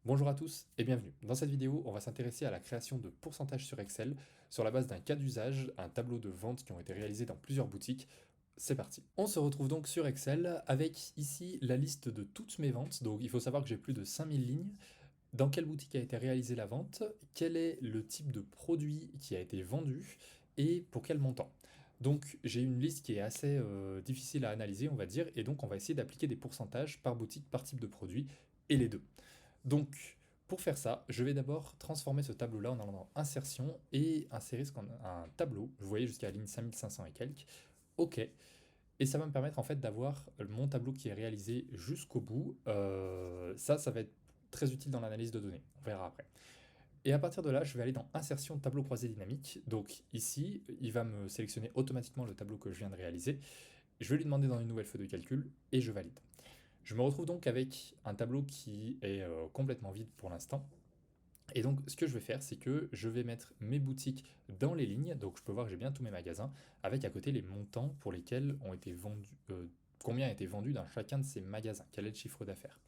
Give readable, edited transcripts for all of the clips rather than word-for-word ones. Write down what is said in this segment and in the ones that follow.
Bonjour à tous et bienvenue. Dans cette vidéo, on va s'intéresser à la création de pourcentages sur Excel sur la base d'un cas d'usage, un tableau de ventes qui ont été réalisés dans plusieurs boutiques. C'est parti. On se retrouve donc sur Excel avec ici la liste de toutes mes ventes. Donc il faut savoir que j'ai plus de 5000 lignes. Dans quelle boutique a été réalisée la vente, quel est le type de produit qui a été vendu et pour quel montant. Donc j'ai une liste qui est assez difficile à analyser, on va dire, et donc on va essayer d'appliquer des pourcentages par boutique, par type de produit, et les deux. Donc, pour faire ça, je vais d'abord transformer ce tableau-là en allant dans Insertion et insérer un tableau. Vous voyez jusqu'à la ligne 5500 et quelques. OK. Et ça va me permettre en fait d'avoir mon tableau qui est réalisé jusqu'au bout. Ça va être très utile dans l'analyse de données. On verra après. Et à partir de là, je vais aller dans Insertion tableau croisé dynamique. Donc ici, il va me sélectionner automatiquement le tableau que je viens de réaliser. Je vais lui demander dans une nouvelle feuille de calcul et je valide. Je me retrouve donc avec un tableau qui est complètement vide pour l'instant. Et donc, ce que je vais faire, c'est que je vais mettre mes boutiques dans les lignes. Donc, je peux voir que j'ai bien tous mes magasins, avec à côté les montants pour lesquels ont été vendus, combien a été vendu dans chacun de ces magasins, quel est le chiffre d'affaires.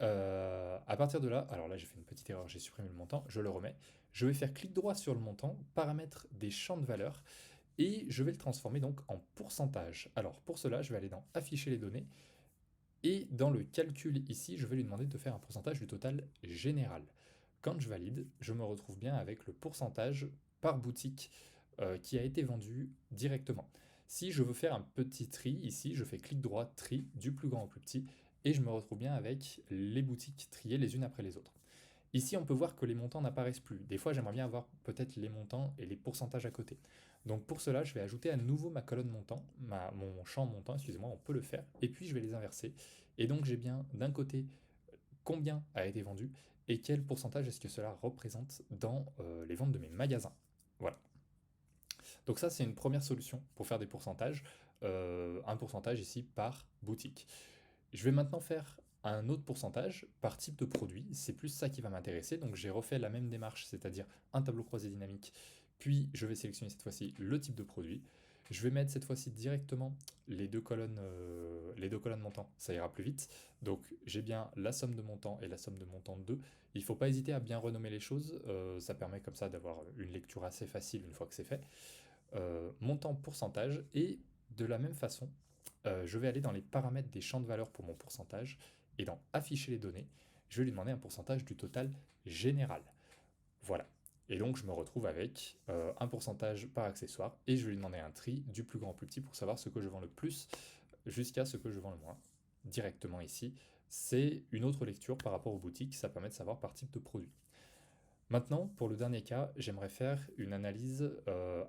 À partir de là, alors là j'ai fait une petite erreur, j'ai supprimé le montant, je le remets. Je vais faire clic droit sur le montant, paramètres des champs de valeur, et je vais le transformer donc en pourcentage. Alors pour cela, je vais aller dans Afficher les données, et dans le calcul ici, je vais lui demander de faire un pourcentage du total général. Quand je valide, je me retrouve bien avec le pourcentage par boutique qui a été vendu directement. Si je veux faire un petit tri, ici, je fais clic droit, tri, du plus grand au plus petit, et je me retrouve bien avec les boutiques triées les unes après les autres. Ici, on peut voir que les montants n'apparaissent plus. Des fois, j'aimerais bien avoir peut-être les montants et les pourcentages à côté. Donc pour cela, je vais ajouter à nouveau ma colonne montant, mon champ montant, excusez-moi, on peut le faire, et puis je vais les inverser. Et donc j'ai bien d'un côté combien a été vendu et quel pourcentage est-ce que cela représente dans les ventes de mes magasins. Voilà. Donc ça, c'est une première solution pour faire des pourcentages. Un pourcentage ici par boutique. Je vais maintenant faire un autre pourcentage par type de produit. C'est plus ça qui va m'intéresser. Donc j'ai refait la même démarche, c'est-à-dire un tableau croisé dynamique. Puis je vais sélectionner cette fois-ci le type de produit. Je vais mettre cette fois-ci directement les deux colonnes montants, ça ira plus vite. Donc j'ai bien la somme de montants et la somme de montants de 2. Il ne faut pas hésiter à bien renommer les choses, ça permet comme ça d'avoir une lecture assez facile une fois que c'est fait. Montant pourcentage, et de la même façon, je vais aller dans les paramètres des champs de valeur pour mon pourcentage, et dans Afficher les données, je vais lui demander un pourcentage du total général. Voilà. Et donc je me retrouve avec un pourcentage par accessoire, et je vais lui demander un tri du plus grand au plus petit pour savoir ce que je vends le plus jusqu'à ce que je vends le moins. Directement ici, c'est une autre lecture par rapport aux boutiques, ça permet de savoir par type de produit. Maintenant, pour le dernier cas, j'aimerais faire une analyse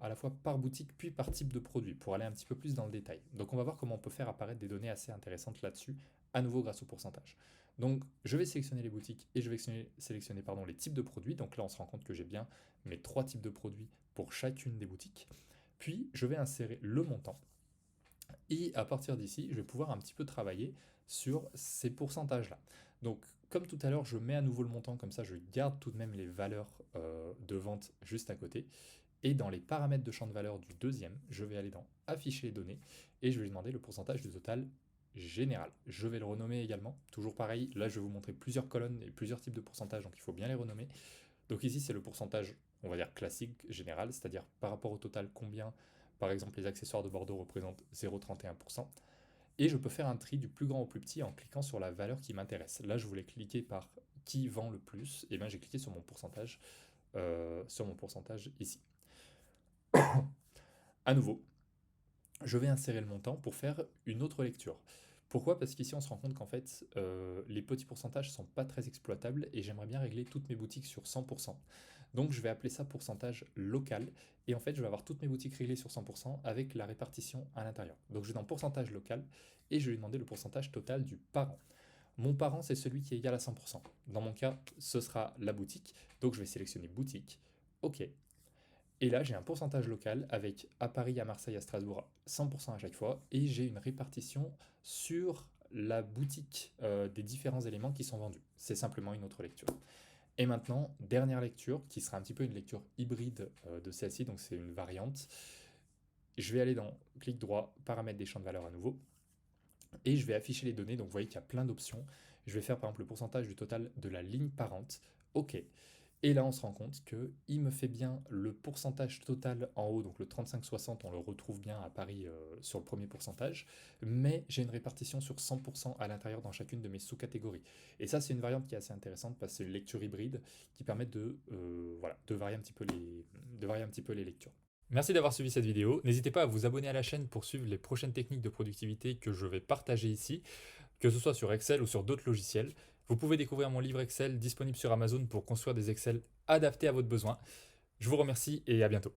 à la fois par boutique puis par type de produit pour aller un petit peu plus dans le détail. Donc on va voir comment on peut faire apparaître des données assez intéressantes là-dessus, à nouveau grâce au pourcentage. Donc je vais sélectionner les boutiques et je vais sélectionner les types de produits. Donc là on se rend compte que j'ai bien mes trois types de produits pour chacune des boutiques. Puis je vais insérer le montant. Et à partir d'ici, je vais pouvoir un petit peu travailler sur ces pourcentages-là. Donc, comme tout à l'heure, je mets à nouveau le montant, comme ça je garde tout de même les valeurs de vente juste à côté. Et dans les paramètres de champ de valeur du deuxième, je vais aller dans Afficher les données et je vais lui demander le pourcentage du total général. Je vais le renommer également, toujours pareil, là je vais vous montrer plusieurs colonnes et plusieurs types de pourcentages, donc il faut bien les renommer. Donc ici c'est le pourcentage, on va dire classique, général, c'est-à-dire par rapport au total combien, par exemple, les accessoires de Bordeaux représentent 0,31%. Et je peux faire un tri du plus grand au plus petit en cliquant sur la valeur qui m'intéresse. Là, je voulais cliquer par qui vend le plus, et bien j'ai cliqué sur mon pourcentage ici. À nouveau, je vais insérer le montant pour faire une autre lecture. Pourquoi? Parce qu'ici on se rend compte qu'en fait les petits pourcentages ne sont pas très exploitables et j'aimerais bien régler toutes mes boutiques sur 100%. Donc je vais appeler ça pourcentage local, et en fait je vais avoir toutes mes boutiques réglées sur 100% avec la répartition à l'intérieur. Donc je vais dans pourcentage local et je vais lui demander le pourcentage total du parent. Mon parent, c'est celui qui est égal à 100%. Dans mon cas, ce sera la boutique. Donc je vais sélectionner boutique. OK. Et là, j'ai un pourcentage local avec à Paris, à Marseille, à Strasbourg, 100% à chaque fois. Et j'ai une répartition sur la boutique des différents éléments qui sont vendus. C'est simplement une autre lecture. Et maintenant, dernière lecture, qui sera un petit peu une lecture hybride de celle-ci, donc c'est une variante. Je vais aller dans clic droit, paramètres des champs de valeur à nouveau, et je vais afficher les données. Donc vous voyez qu'il y a plein d'options. Je vais faire par exemple le pourcentage du total de la ligne parente. OK. Et là, on se rend compte qu'il me fait bien le pourcentage total en haut, donc le 35-60, on le retrouve bien à Paris sur le premier pourcentage, mais j'ai une répartition sur 100% à l'intérieur dans chacune de mes sous-catégories. Et ça, c'est une variante qui est assez intéressante parce que c'est une lecture hybride qui permet voilà, de varier un petit peu les lectures. Merci d'avoir suivi cette vidéo. N'hésitez pas à vous abonner à la chaîne pour suivre les prochaines techniques de productivité que je vais partager ici, que ce soit sur Excel ou sur d'autres logiciels. Vous pouvez découvrir mon livre Excel disponible sur Amazon pour construire des Excel adaptés à votre besoin. Je vous remercie et à bientôt.